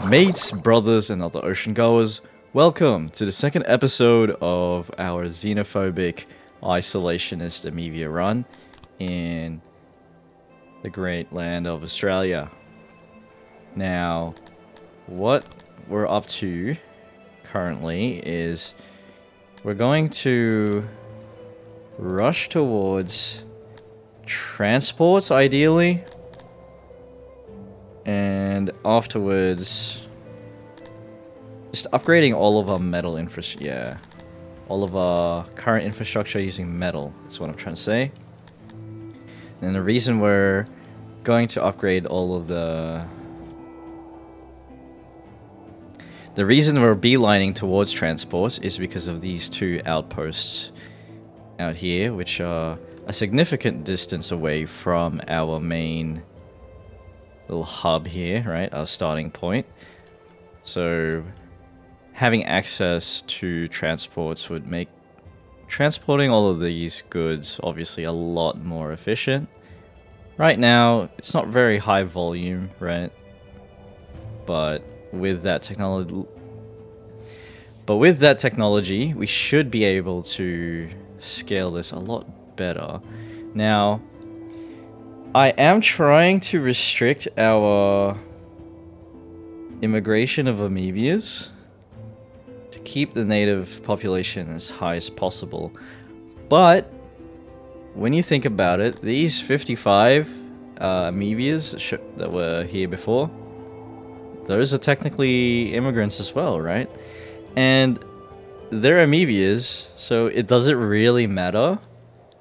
Mates, brothers, and other ocean goers, welcome to the second episode of our xenophobic isolationist Amevia run in the great land of Australia. Now, what we're up to currently is we're going to rush towards transports, ideally, and afterwards just upgrading all of our metal infrastructure. Yeah, all of our current infrastructure using metal is what I'm trying to say. And the reason we're going to upgrade all of the reason we're beelining towards transports is because of these two outposts out here, which are a significant distance away from our main little hub here, right? Our starting point. So having access to transports would make transporting all of these goods obviously a lot more efficient. Right now, it's not very high volume, right? But with that technology, we should be able to scale this a lot better. Now, I am trying to restrict our immigration of Amevias to keep the native population as high as possible. But when you think about it, these 55 Amevias that were here before, those are technically immigrants as well, right? And they're Amevias, so it doesn't really matter.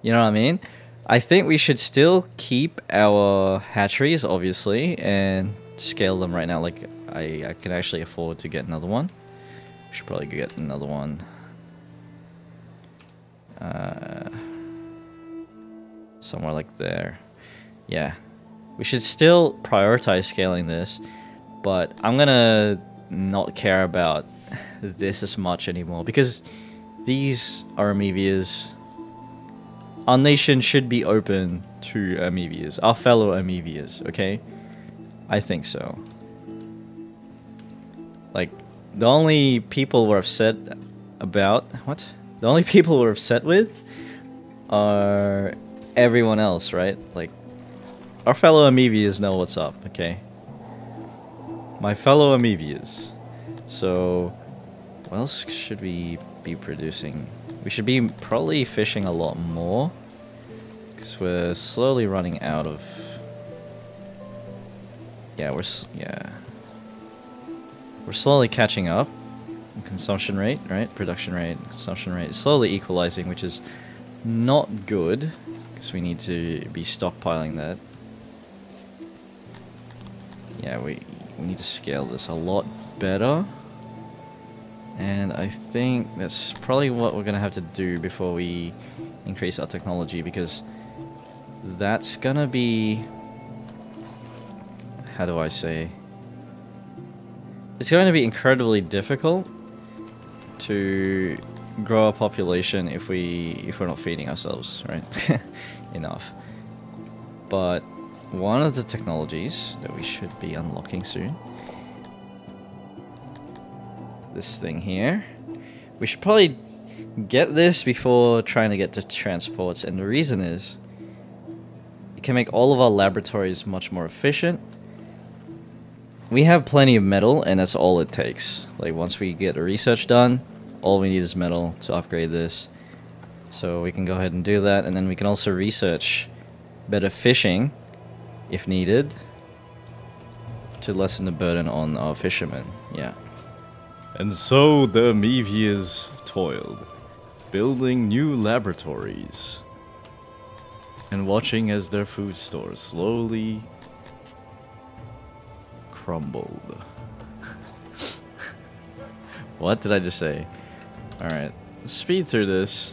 You know what I mean? I think we should still keep our hatcheries, obviously, and scale them right now. Like, I can actually afford to get another one. Should probably get another one. Somewhere like there. Yeah. We should still prioritize scaling this, but I'm gonna not care about this as much anymore, because these are Amevias. Our nation should be open to Amevias, our fellow Amevias, okay? I think so. Like, the only people we're upset about... What? The only people we're upset with are everyone else, right? Like, our fellow Amevias know what's up, okay? My fellow Amevias. So, what else should we be producing? We should be probably fishing a lot more, because we're slowly running out of... Yeah, we're slowly catching up in consumption rate, right? Production rate, consumption rate is slowly equalizing, which is not good, because we need to be stockpiling that. Yeah, we need to scale this a lot better. And I think that's probably what we're gonna have to do before we increase our technology, because that's gonna be... How do I say? It's going to be incredibly difficult to grow a population if we're not feeding ourselves, right? Enough. But one of the technologies that we should be unlocking soon, this thing here, we should probably get this before trying to get to transports, and the reason is it can make all of our laboratories much more efficient. We have plenty of metal, and that's all it takes. Like, once we get the research done, all we need is metal to upgrade this. So we can go ahead and do that, and then we can also research better fishing, if needed, to lessen the burden on our fishermen. Yeah. And so the Amevias toiled, building new laboratories, and watching as their food stores slowly crumbled. What did I just say? Alright, let's speed through this.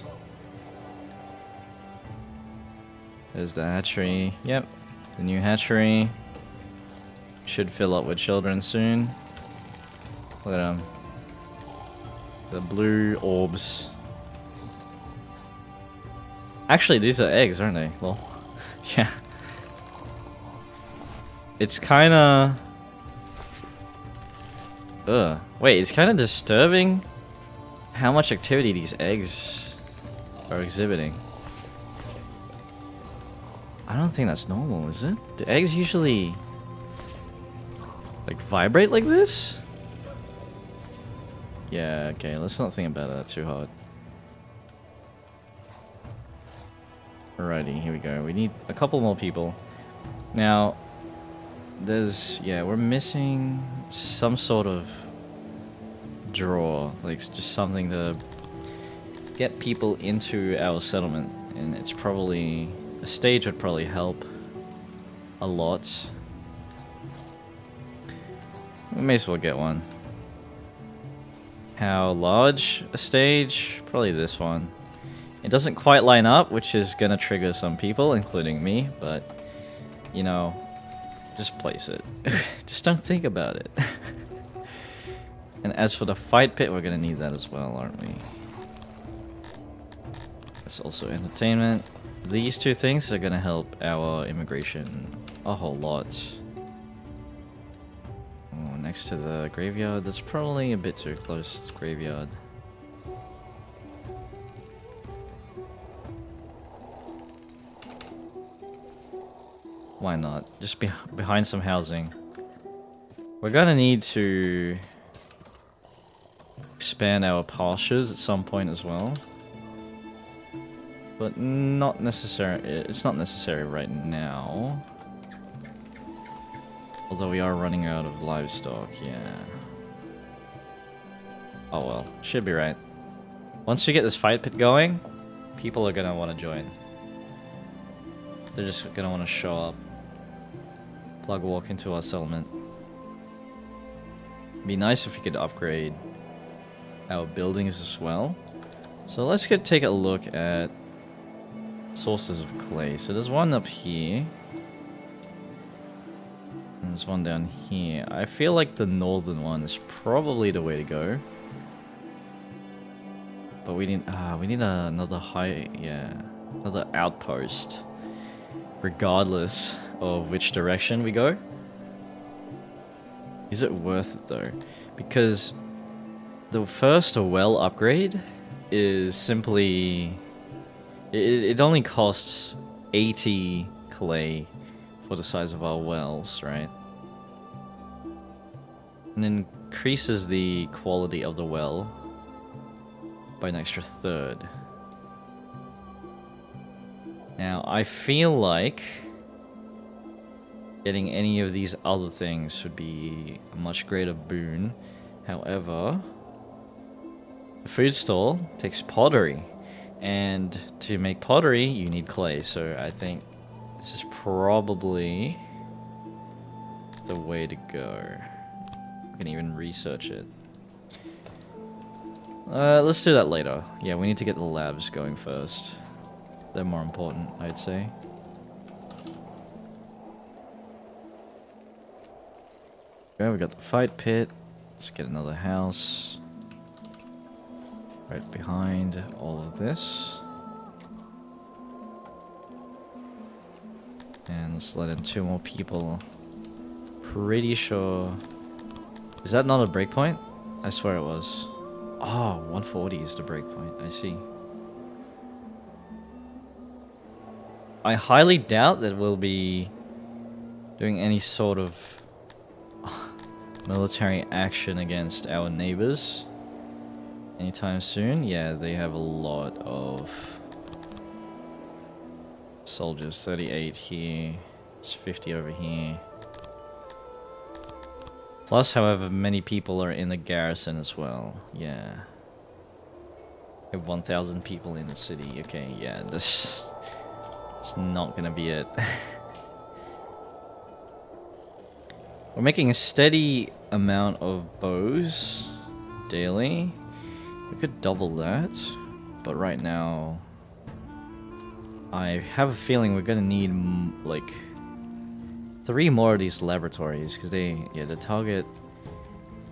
There's the hatchery. Yep, the new hatchery. Should fill up with children soon. Look at them. The blue orbs. Actually, these are eggs, aren't they? Well, yeah. It's kinda... Ugh. Wait, it's kind of disturbing how much activity these eggs are exhibiting. I don't think that's normal, is it? Do eggs usually like vibrate like this? Yeah, okay, let's not think about that too hard. Alrighty, here we go. We need a couple more people. Now, yeah, we're missing some sort of draw, like just something to get people into our settlement, and it's probably, a stage would probably help a lot. We may as well get one. How large a stage? Probably this one. It doesn't quite line up, which is gonna trigger some people, including me, but, you know, just place it. Just don't think about it. And as for the fight pit, we're gonna need that as well, aren't we? That's also entertainment. These two things are gonna help our immigration a whole lot. Oh, next to the graveyard, that's probably a bit too close to the graveyard. Why not? Just behind some housing. We're gonna need to expand our pastures at some point as well. But not necessary. It's not necessary right now. Although we are running out of livestock, yeah. Oh well, should be right. Once we get this fight pit going, people are gonna want to join. They're just gonna want to show up. Plug walk into our settlement. Be nice if we could upgrade our buildings as well. So let's take a look at sources of clay. So there's one up here. And there's one down here. I feel like the northern one is probably the way to go. But we need another another outpost. Regardless of which direction we go. Is it worth it though? Because the first well upgrade is simply... It only costs 80 clay for the size of our wells, right? And increases the quality of the well by an extra third. Now, I feel like getting any of these other things would be a much greater boon. However, a food stall takes pottery, and to make pottery, you need clay. So I think this is probably the way to go. We can even research it. Let's do that later. Yeah, we need to get the labs going first. They're more important, I'd say. Okay, we got the fight pit. Let's get another house. Right behind all of this. And let's let in 2 more people. Pretty sure... Is that not a breakpoint? I swear it was. Oh, 140 is the breakpoint. I see. I highly doubt that we'll be doing any sort of military action against our neighbors anytime soon. Yeah, they have a lot of soldiers. 38 here. It's 50 over here. Plus, however, many people are in the garrison as well. Yeah. We have 1,000 people in the city. Okay, yeah, this... It's not gonna be it. We're making a steady amount of bows daily. We could double that, but right now I have a feeling we're gonna need like 3 more of these laboratories, because the target,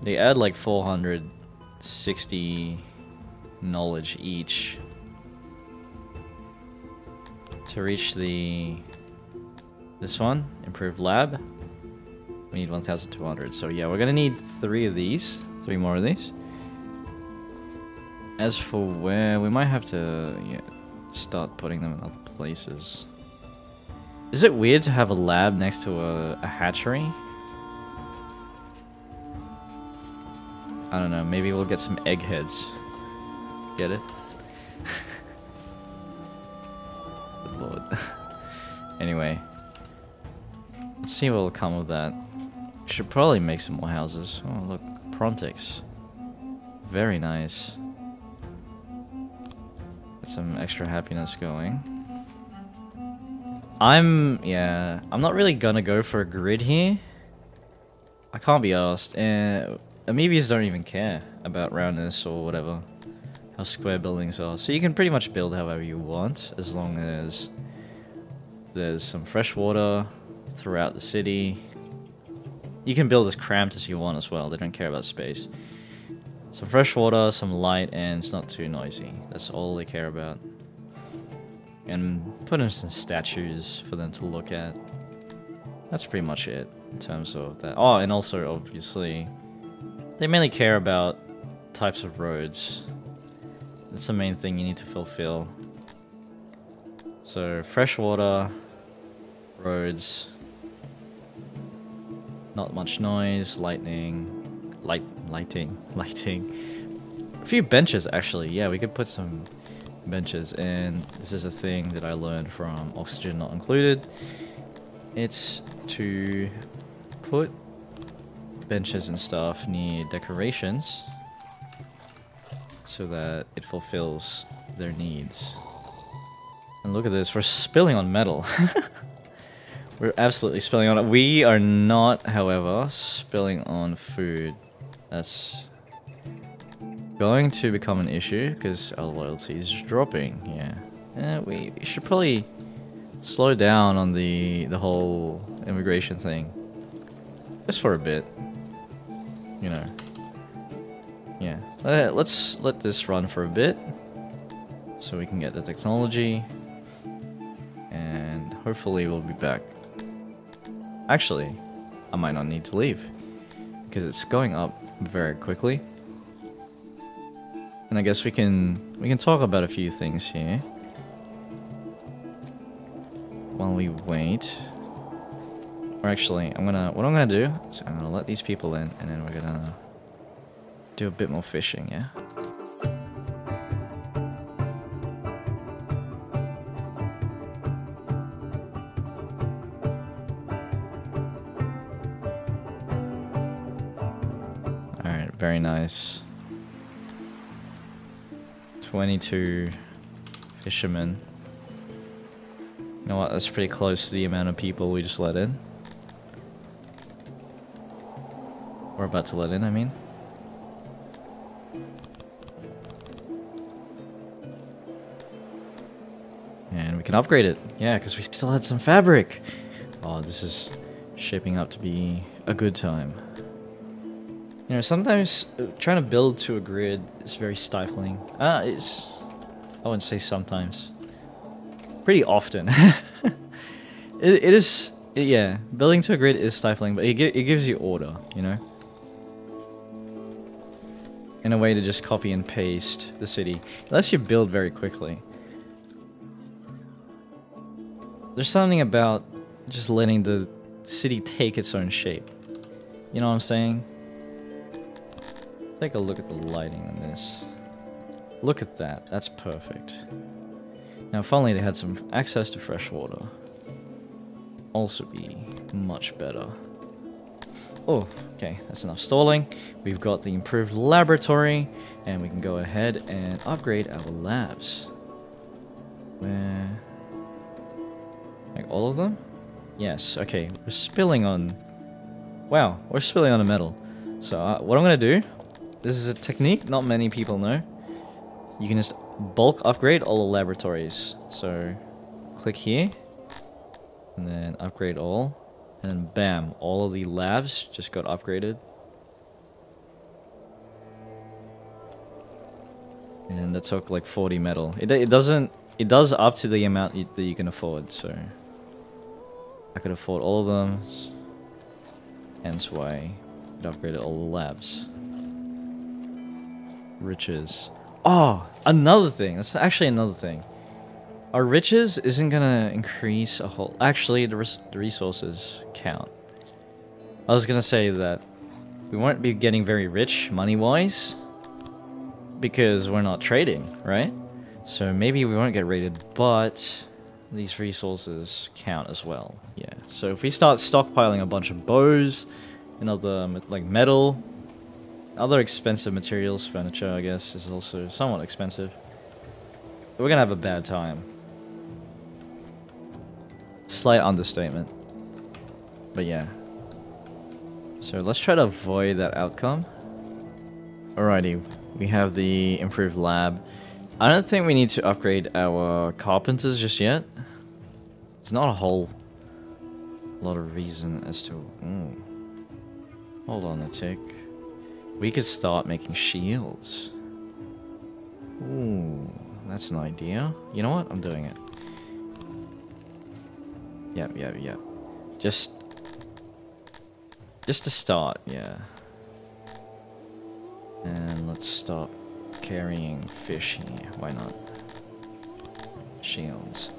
they add like 460 knowledge each to reach this one, improved lab. We need 1,200. So yeah, we're gonna need 3 of these. 3 more of these. As for where, we might have to start putting them in other places. Is it weird to have a lab next to a hatchery? I don't know, maybe we'll get some eggheads. Get it? Good lord. Anyway. Let's see what will come of that. Should probably make some more houses. Oh look, Prontex. Very nice. Get some extra happiness going. I'm not really gonna go for a grid here. I can't be asked. Amoebias don't even care about roundness or whatever. How square buildings are. So you can pretty much build however you want, as long as there's some fresh water throughout the city. You can build as cramped as you want as well. They don't care about space. Some fresh water, some light, and it's not too noisy. That's all they care about. And put in some statues for them to look at. That's pretty much it in terms of that. Oh, and also obviously they mainly care about types of roads. That's the main thing you need to fulfill. So fresh water, roads, not much noise, lighting. A few benches actually. Yeah, we could put some benches, and this is a thing that I learned from Oxygen Not Included. It's to put benches and stuff near decorations so that it fulfills their needs. And look at this, we're spilling on metal. We're absolutely spilling on it. We are not, however, spilling on food. That's going to become an issue because our loyalty is dropping. Yeah, we should probably slow down on the whole immigration thing, just for a bit. You know. Yeah. Let's let this run for a bit, so we can get the technology, and hopefully we'll be back. Actually, I might not need to leave because it's going up very quickly. And I guess we can talk about a few things here while we wait. Or actually, what I'm gonna do is I'm gonna let these people in, and then we're gonna do a bit more fishing, yeah? Alright, very nice. 22 fishermen. You know what, that's pretty close to the amount of people we just let in. We're about to let in, I mean. And we can upgrade it. Yeah, because we still had some fabric. Oh, this is shaping up to be a good time. You know, sometimes trying to build to a grid is very stifling. I wouldn't say sometimes. Pretty often. it is, yeah, building to a grid is stifling, but it gives you order, you know? In a way to just copy and paste the city. It lets you build very quickly. There's something about just letting the city take its own shape. You know what I'm saying? Take a look at the lighting on this. Look at that. That's perfect. Now, if only they had some access to fresh water. Also be much better. Oh, okay. That's enough stalling. We've got the improved laboratory, and we can go ahead and upgrade our labs. Where? Like all of them? Yes. Okay. We're spilling on... Wow. We're spilling on the metal. So, what I'm going to do... This is a technique not many people know. You can just bulk upgrade all the laboratories. So, click here. And then upgrade all. And then bam, all of the labs just got upgraded. And that took like 40 metal. It does up to the amount that you can afford, so... I could afford all of them. Hence why it upgraded all the labs. Riches. Oh, another thing. That's actually another thing. Our riches isn't gonna increase a whole... Actually, the resources count. I was gonna say that we won't be getting very rich money-wise because we're not trading, right? So maybe we won't get raided, but these resources count as well. Yeah. So if we start stockpiling a bunch of bows and other like metal, other expensive materials, furniture, I guess, is also somewhat expensive. We're gonna have a bad time. Slight understatement. But yeah. So let's try to avoid that outcome. Alrighty, we have the improved lab. I don't think we need to upgrade our carpenters just yet. There's not a whole lot of reason as to... Hold on a tick. We could start making shields. Ooh, that's an idea. You know what? I'm doing it. Yep. Just to start, yeah. And let's stop carrying fish here. Why not? Shields.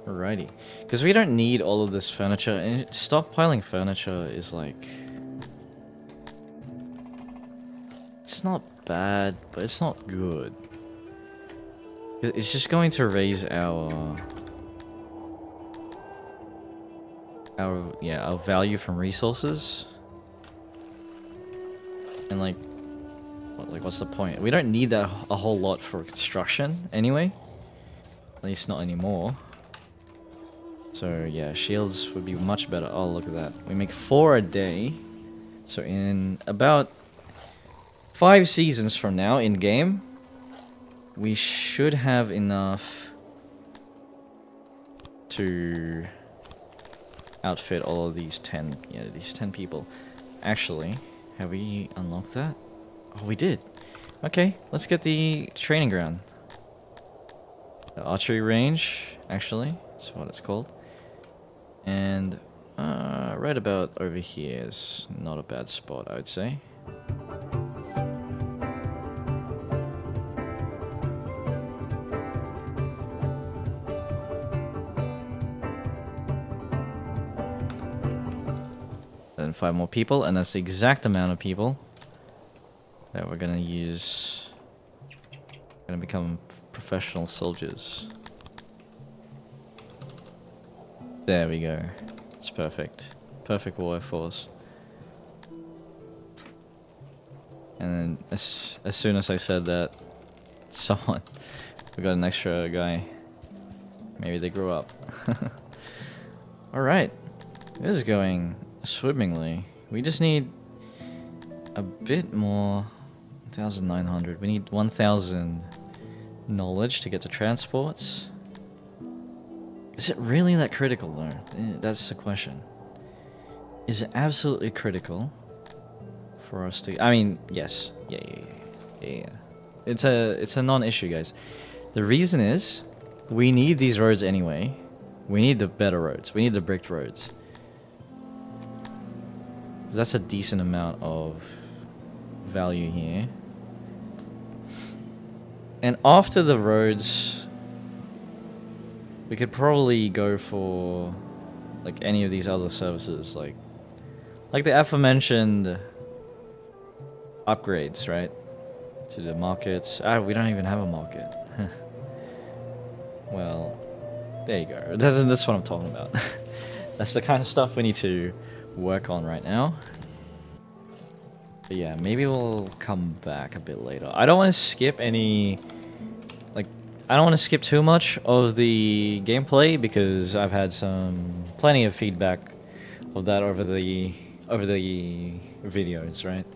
Alrighty. Because we don't need all of this furniture. And stockpiling furniture is like... It's not bad, but it's not good. It's just going to raise our value from resources. And like what's the point? We don't need that a whole lot for construction anyway. At least not anymore. So yeah, shields would be much better. Oh, look at that. We make 4 a day. So in about 5 seasons from now in game, we should have enough to outfit all of these 10 people. Actually, have we unlocked that? Oh, we did. Okay, let's get the training ground. The archery range, actually, that's what it's called. And right about over here is not a bad spot, I would say. Then 5 more people, and that's the exact amount of people that we're gonna use. Gonna become professional soldiers. There we go. It's perfect. Perfect workforce. And then as soon as I said that, we got an extra guy. Maybe they grew up. Alright. This is going swimmingly. We just need a bit more. 1,900. We need 1,000 knowledge to get to transports. Is it really that critical though? That's the question. Is it absolutely critical for us to... I mean, yes. Yeah. It's a non-issue, guys. The reason is, we need these roads anyway. We need the better roads. We need the bricked roads. That's a decent amount of value here. And after the roads, we could probably go for like any of these other services, like the aforementioned upgrades, right? To the markets. We don't even have a market. Well, there you go. That's what I'm talking about. That's the kind of stuff we need to work on right now. But yeah, maybe we'll come back a bit later. I don't want to skip any... I don't want to skip too much of the gameplay because I've had plenty of feedback of that over the videos, right?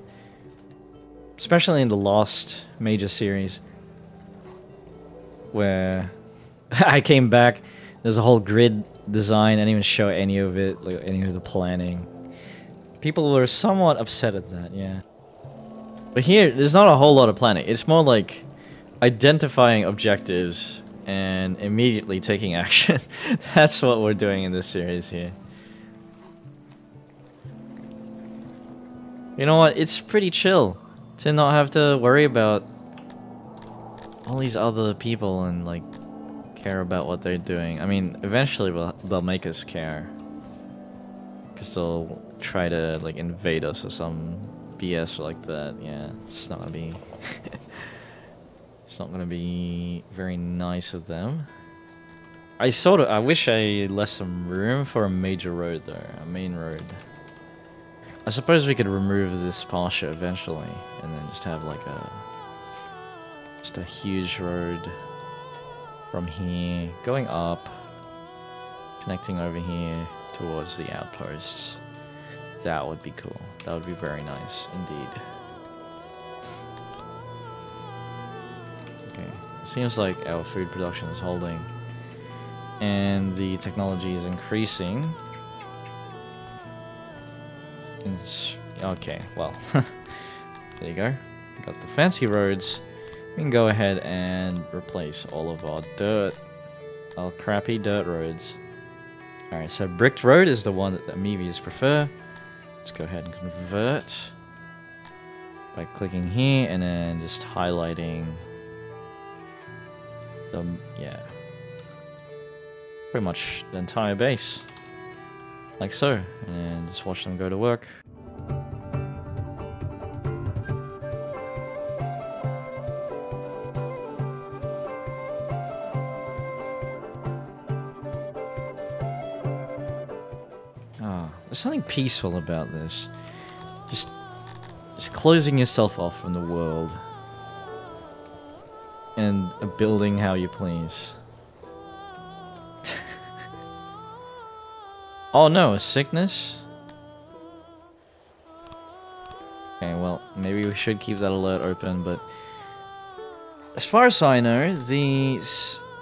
Especially in the last major series where I came back, there's a whole grid design. I didn't even show any of it, like any of the planning. People were somewhat upset at that, yeah. But here, there's not a whole lot of planning. It's more like identifying objectives and immediately taking action. That's what we're doing in this series here. You know what? It's pretty chill to not have to worry about all these other people and like care about what they're doing. I mean, eventually they'll make us care, because they'll try to like invade us or some BS like that. Yeah, it's just not gonna be. It's not gonna be very nice of them. I wish I left some room for a major road though, a main road. I suppose we could remove this pasture eventually, and then just have like a huge road from here, going up, connecting over here towards the outposts. That would be cool. That would be very nice indeed. Okay, it seems like our food production is holding, and the technology is increasing. Okay, well, there you go. We got the fancy roads. We can go ahead and replace all of our crappy dirt roads. Alright, so bricked road is the one that the Amoebias prefer. Let's go ahead and convert by clicking here and then just highlighting the, yeah, pretty much the entire base. Like so, and just watch them go to work. There's something peaceful about this. Just closing yourself off from the world and building how you please. Oh no, a sickness? Okay, well, maybe we should keep that alert open, but as far as I know, the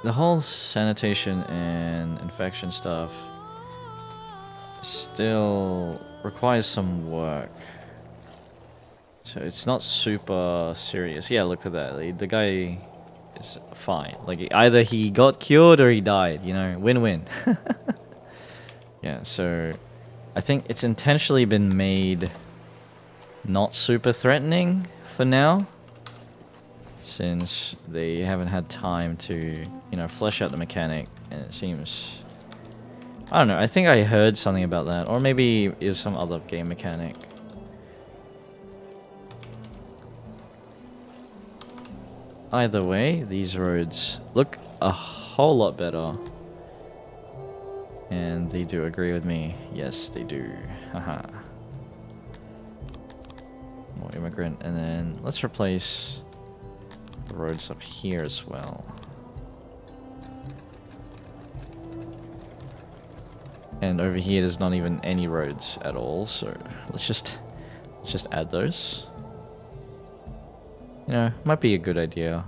whole sanitation and infection stuff still requires some work. So it's not super serious. Yeah, look at that. The guy is fine. Like, either he got cured or he died, you know, win-win. Yeah, so I think it's intentionally been made not super threatening for now, since they haven't had time to, you know, flesh out the mechanic, and it seems, I don't know, I think I heard something about that, or maybe it was some other game mechanic. Either way, these roads look a whole lot better. And they do agree with me. Yes, they do. Haha. More immigrant. And then let's replace the roads up here as well. And over here there's not even any roads at all, so let's just add those. You know, might be a good idea.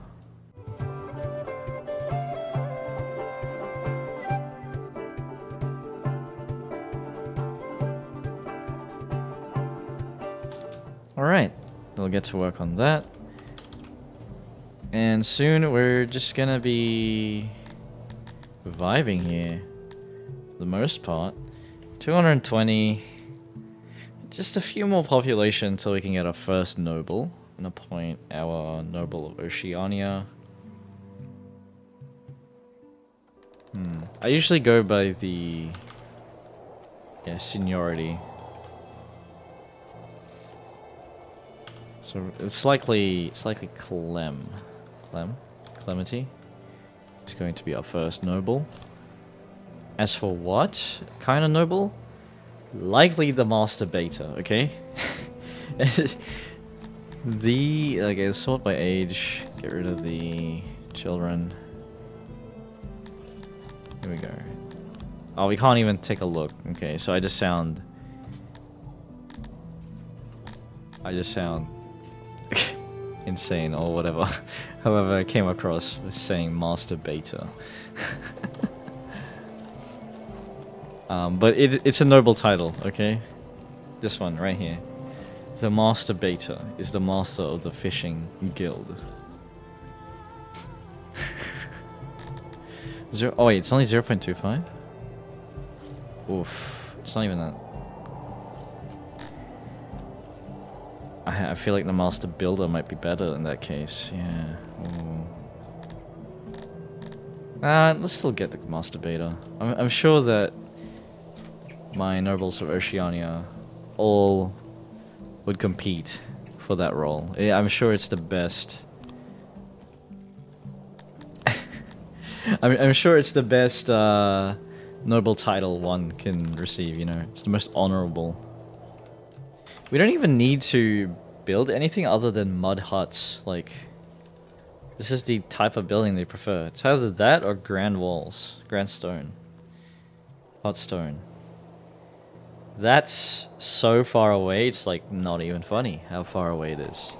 Alright, we'll get to work on that. And soon we're just gonna be vibing here, for the most part. 220. Just a few more population until we can get our first noble and appoint our noble of Oceania. I usually go by the seniority. So it's likely Clementi is going to be our first noble. As for what kind of noble? Likely the master beta, okay? Okay, sort by age, get rid of the children. Here we go. Oh, we can't even take a look. Okay, so I just sound insane or whatever. However, I came across with saying master beta. But it's a noble title, okay? This one right here. The master beta is the master of the fishing guild. Oh wait, it's only 0.25? Oof, it's not even that. I feel like the Master Builder might be better in that case, yeah. Let's still get the Master Beta. I'm sure that my Nobles of Oceania all would compete for that role. Yeah, I'm sure it's the best. I'm sure it's the best noble title one can receive, you know. It's the most honorable. We don't even need to build anything other than mud huts. Like, this is the type of building they prefer. It's either that or grand walls. Grand stone. Hot stone. That's so far away, it's like not even funny how far away it is.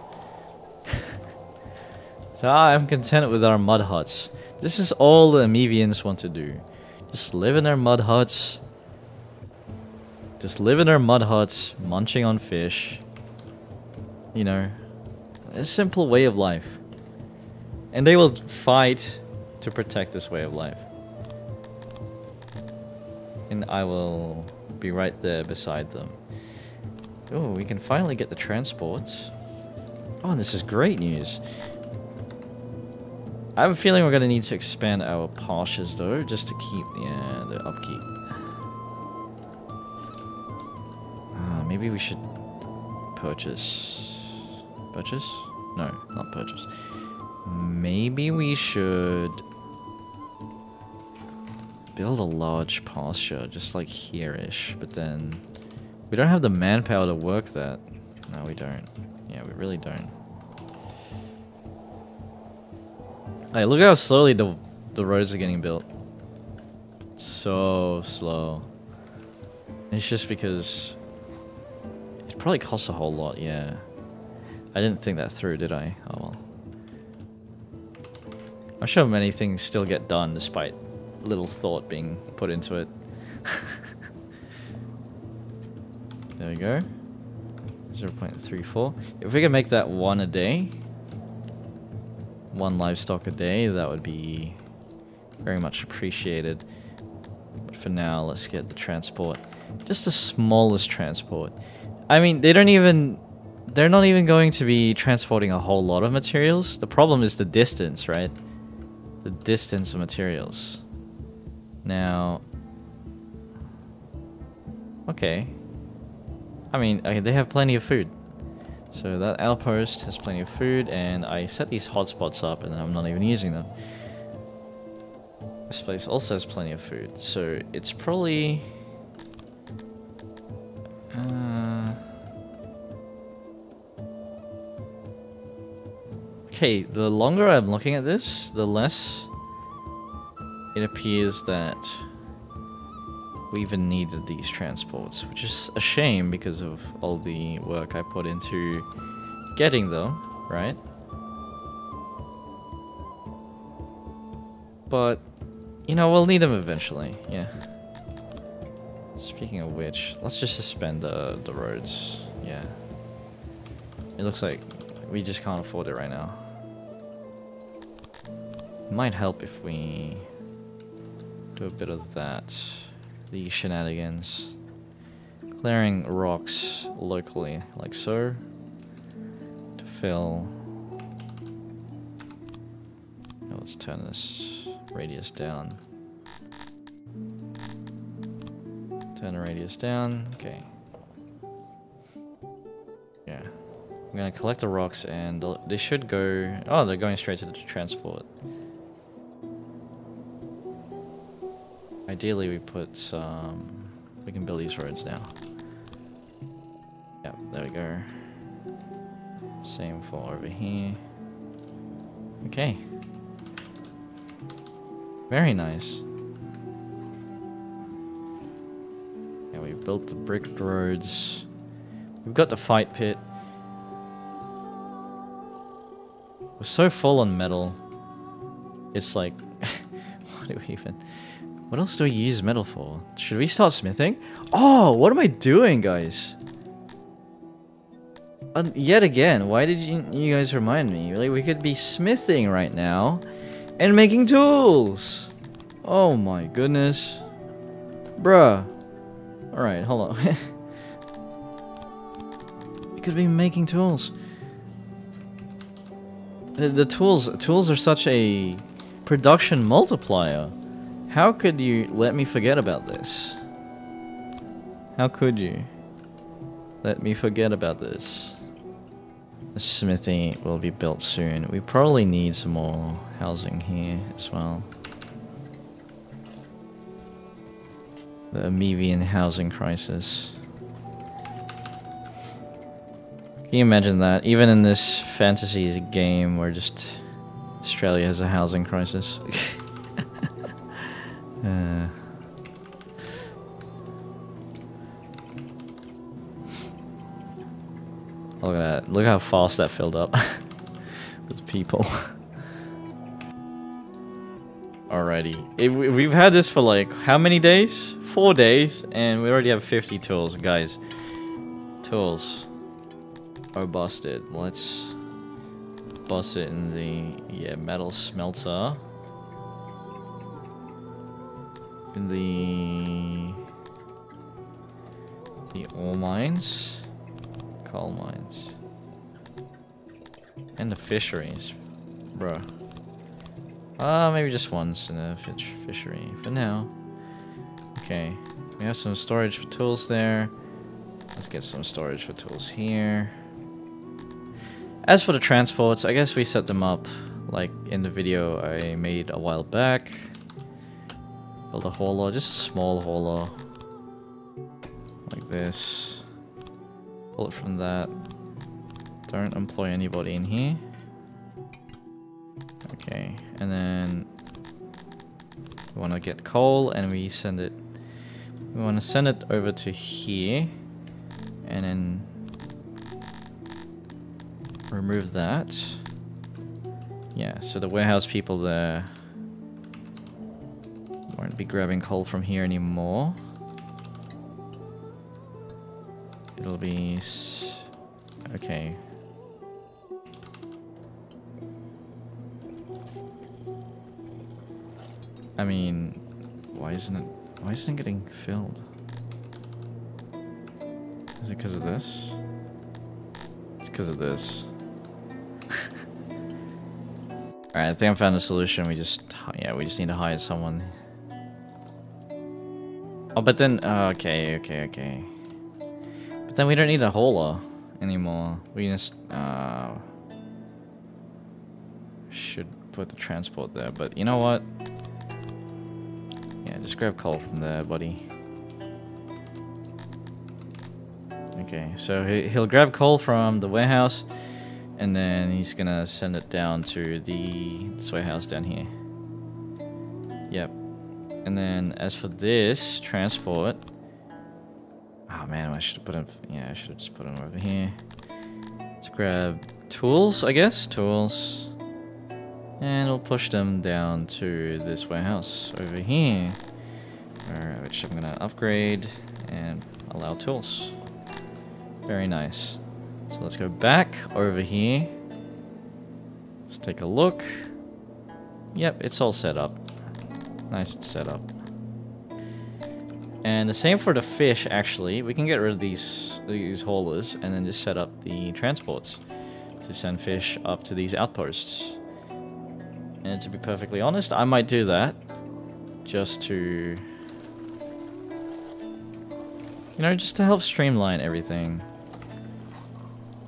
So I'm content with our mud huts. This is all the Amevians want to do. Just live in their mud huts. Just live in their mud huts, munching on fish. You know, a simple way of life. And they will fight to protect this way of life. And I will be right there beside them. Oh, we can finally get the transport. Oh, this is great news. I have a feeling we're going to need to expand our pastures though, just to keep the upkeep. Maybe we should purchase... Purchase? No, not purchase. Maybe we should build a large pasture, just like here-ish, but then we don't have the manpower to work that. No, we don't. Yeah, we really don't. Hey, look how slowly the roads are getting built. So slow. It's just because it probably costs a whole lot, yeah. I didn't think that through, did I? Oh well. I'm sure many things still get done despite little thought being put into it. There we go. 0.34. If we can make that one a day, one livestock a day, that would be very much appreciated. But for now, let's get the transport. Just the smallest transport. I mean, they're not even going to be transporting a whole lot of materials. The problem is the distance, right? The distance of materials. Now, okay. I mean, okay, they have plenty of food. So that outpost has plenty of food, and I set these hotspots up and I'm not even using them. This place also has plenty of food, so it's probably... Okay, the longer I'm looking at this, the less it appears that we even needed these transports, which is a shame because of all the work I put into getting them, right? But, you know, we'll need them eventually, yeah. Speaking of which, let's just suspend the roads, yeah. It looks like we just can't afford it right now. Might help if we do a bit of that. The shenanigans. Clearing rocks locally, like so. To fill. Now let's turn this radius down. Turn the radius down. Okay. Yeah. I'm gonna collect the rocks and they should go... Oh, they're going straight to the transport. Ideally, we put some... We can build these roads now. Yep, there we go. Same for over here. Okay. Very nice. Yeah, we built the bricked roads. We've got the fight pit. We're so full on metal. It's like... what do we even... What else do we use metal for? Should we start smithing? Oh, what am I doing, guys? Yet again, why did you guys remind me? Like, we could be smithing right now and making tools. Oh my goodness. Bruh. Alright, hold on. You could be making tools. The tools are such a production multiplier. How could you let me forget about this? How could you let me forget about this? The smithy will be built soon. We probably need some more housing here as well. The Amevian housing crisis. Can you imagine that? Even in this fantasy game where just Australia has a housing crisis. Look at that. Look how fast that filled up with people. Alrighty. We've had this for like how many days? 4 days, and we already have 50 tools, guys. Tools are busted. Let's bust it in the metal smelter. In the ore mines, coal mines, and the fisheries, bruh. Maybe just once in a fishery for now. Okay, we have some storage for tools there. Let's get some storage for tools here. As for the transports, I guess we set them up like in the video I made a while back. Build a hauler, just a small hauler. Like this. Pull it from that. Don't employ anybody in here. Okay, and then we want to get coal and we send it. We want to send it over to here. And then remove that. Yeah, so the warehouse people there won't be grabbing coal from here anymore. It'll be... okay. I mean, why isn't it getting filled? Is it because of this? It's because of this. Alright, I think I found a solution. We just need to hire someone. Oh, but then, okay. But then we don't need a hauler anymore. We just, should put the transport there, but you know what? Yeah, just grab coal from there, buddy. Okay, so he'll grab coal from the warehouse, and then he's gonna send it down to this warehouse down here. Yep. And then as for this transport, oh man, I should have put him. Yeah, I should have just put him over here. Let's grab tools, I guess. Tools. And we'll push them down to this warehouse over here. Which I'm gonna upgrade and allow tools. Very nice. So let's go back over here. Let's take a look. Yep, it's all set up. Nice set up. And the same for the fish, actually. We can get rid of these haulers and then just set up the transports to send fish up to these outposts. And to be perfectly honest, I might do that just to, you know, just to help streamline everything.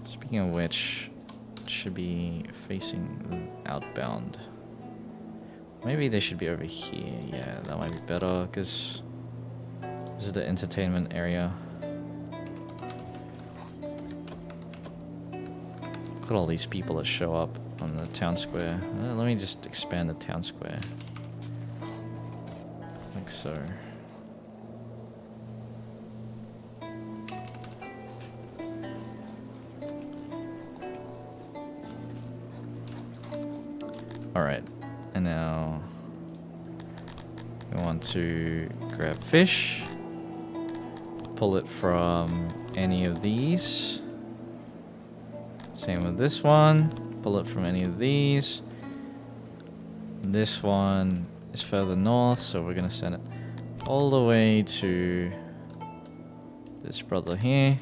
Speaking of which, it should be facing outbound. Maybe they should be over here. Yeah, that might be better because this is the entertainment area. Look at all these people that show up on the town square. Let me just expand the town square. Like so. Alright, and now we want to grab fish, pull it from any of these. Same with this one, pull it from any of these. This one is further north, so we're gonna send it all the way to this brother here.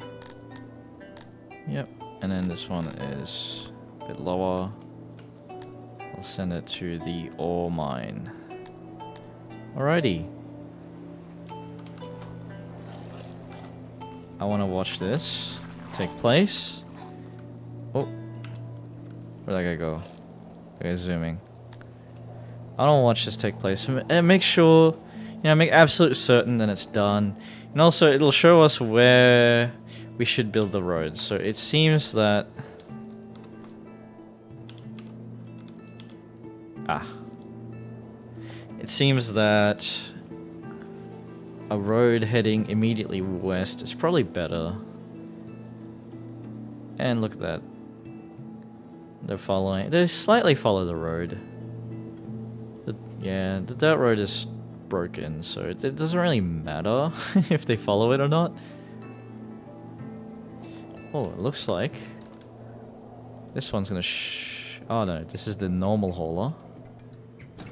Yep. And then this one is a bit lower. I'll send it to the ore mine. Alrighty. I want to watch this take place. Oh. Where'd that guy go? The guy's zooming. I don't watch this take place. And make sure, you know, make absolute certain that it's done. And also, it'll show us where we should build the roads. So it seems that... It seems that a road heading immediately west is probably better. And look at that. They're following... They slightly follow the road. Yeah, the dirt road is broken, so it doesn't really matter if they follow it or not. Oh, it looks like this one's gonna oh no, this is the normal hauler.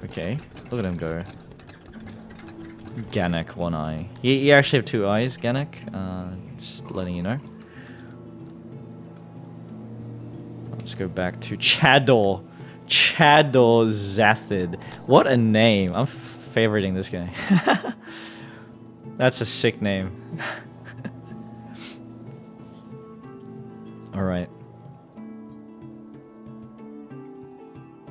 Okay, look at him go. Ganek, one eye. You actually have two eyes, Ganek. Just letting you know. Let's go back to Chador. Chador Zathid. What a name. I'm favoriting this guy. That's a sick name. Alright.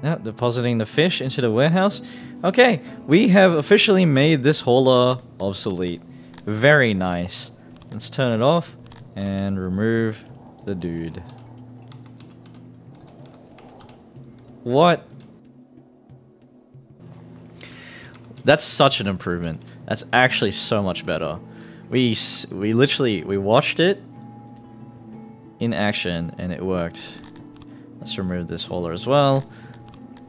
Now, depositing the fish into the warehouse. Okay, we have officially made this hauler obsolete. Very nice. Let's turn it off and remove the dude. What? That's such an improvement. That's actually so much better. We watched it in action and it worked. Let's remove this hauler as well.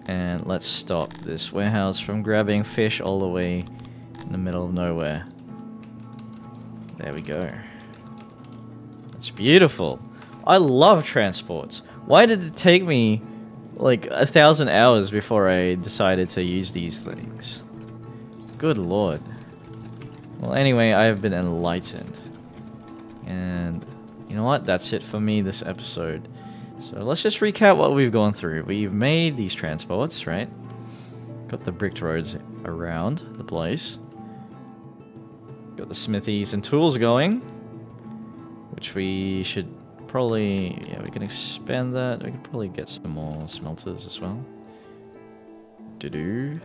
And let's stop this warehouse from grabbing fish all the way in the middle of nowhere. There we go. It's beautiful. I love transports. Why did it take me like 1,000 hours before I decided to use these things? Good lord. Well, anyway, I have been enlightened. And you know what? That's it for me this episode. So let's just recap what we've gone through. We've made these transports, right? Got the bricked roads around the place. Got the smithies and tools going, which we should probably... Yeah, we can expand that. We can probably get some more smelters as well. Do-do.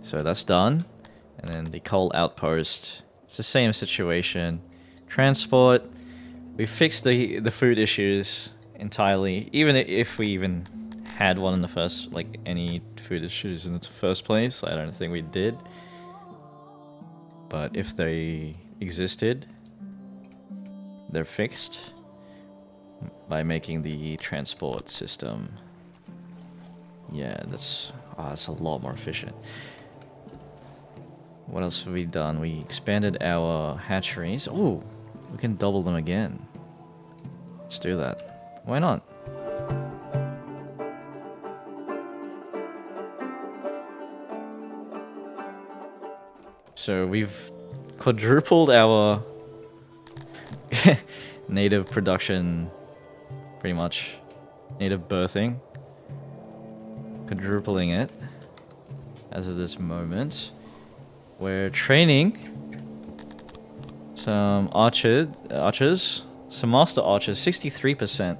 So that's done. And then the coal outpost. It's the same situation. Transport. We fixed the food issues entirely. Even if we even had one in the first, like any food issues in the first place. I don't think we did. But if they existed, they're fixed by making the transport system. Yeah, that's a lot more efficient. What else have we done? We expanded our hatcheries. Oh, we can double them again. Let's do that. Why not? So we've quadrupled our native production, pretty much. Native birthing. Quadrupling it as of this moment. We're training some archers, some master archers, 63%.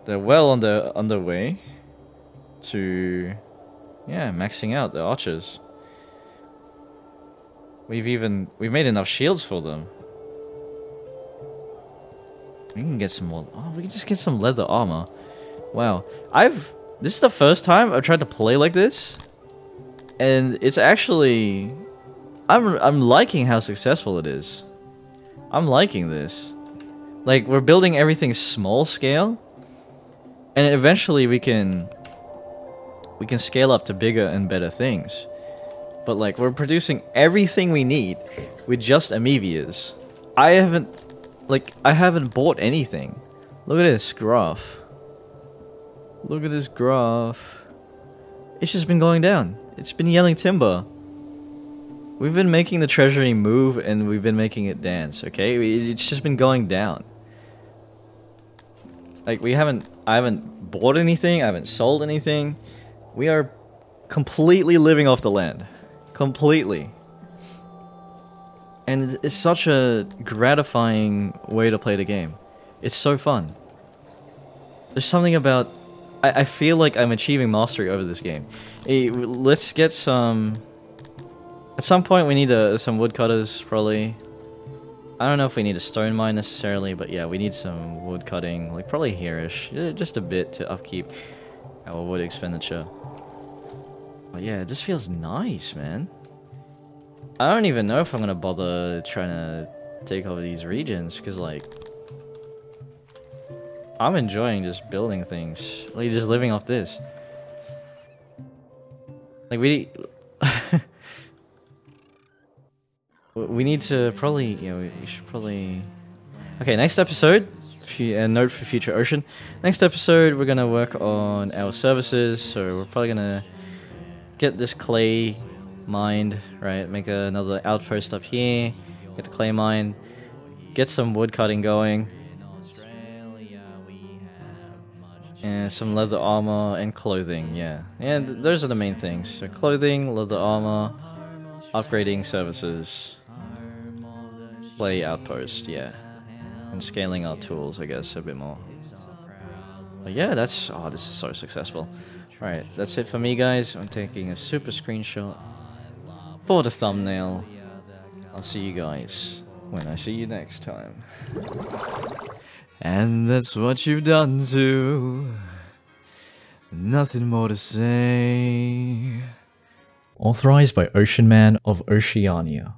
They're well on their way to, yeah, maxing out the archers. We've made enough shields for them. We can get some more. Oh, we can just get some leather armor. Wow, this is the first time I've tried to play like this. And it's actually... I'm liking how successful it is. I'm liking this. Like, we're building everything small scale. And eventually we can scale up to bigger and better things. But like, we're producing everything we need with just amoebias. I haven't bought anything. Look at this graph. Look at this graph. It's just been going down. It's been yelling timber. We've been making the treasury move and we've been making it dance, okay? It's just been going down. Like, I haven't bought anything, I haven't sold anything. We are completely living off the land. Completely. And it's such a gratifying way to play the game. It's so fun. There's something about... I feel like I'm achieving mastery over this game. Hey, let's get some... At some point we need some woodcutters, probably. I don't know if we need a stone mine necessarily, but yeah, we need some wood cutting, like probably here-ish. Just a bit to upkeep our wood expenditure. But yeah, this feels nice, man. I don't even know if I'm gonna bother trying to take over these regions, because like... I'm enjoying just building things, like just living off this. Like we need to probably, we should probably... Okay, next episode, a note for future Ocean. Next episode, we're gonna work on our services, so we're probably gonna get this clay mined, right? Make another outpost up here, get the clay mine, get some wood cutting going. And some leather armor and clothing, yeah. And those are the main things. So clothing, leather armor, upgrading services, play outpost, yeah. And scaling our tools, I guess, a bit more. But yeah, that's... Oh, this is so successful. Alright, that's it for me, guys. I'm taking a super screenshot for the thumbnail. I'll see you guys when I see you next time. And that's what you've done too. Nothing more to say. Authorized by Ocean Man of Oceania.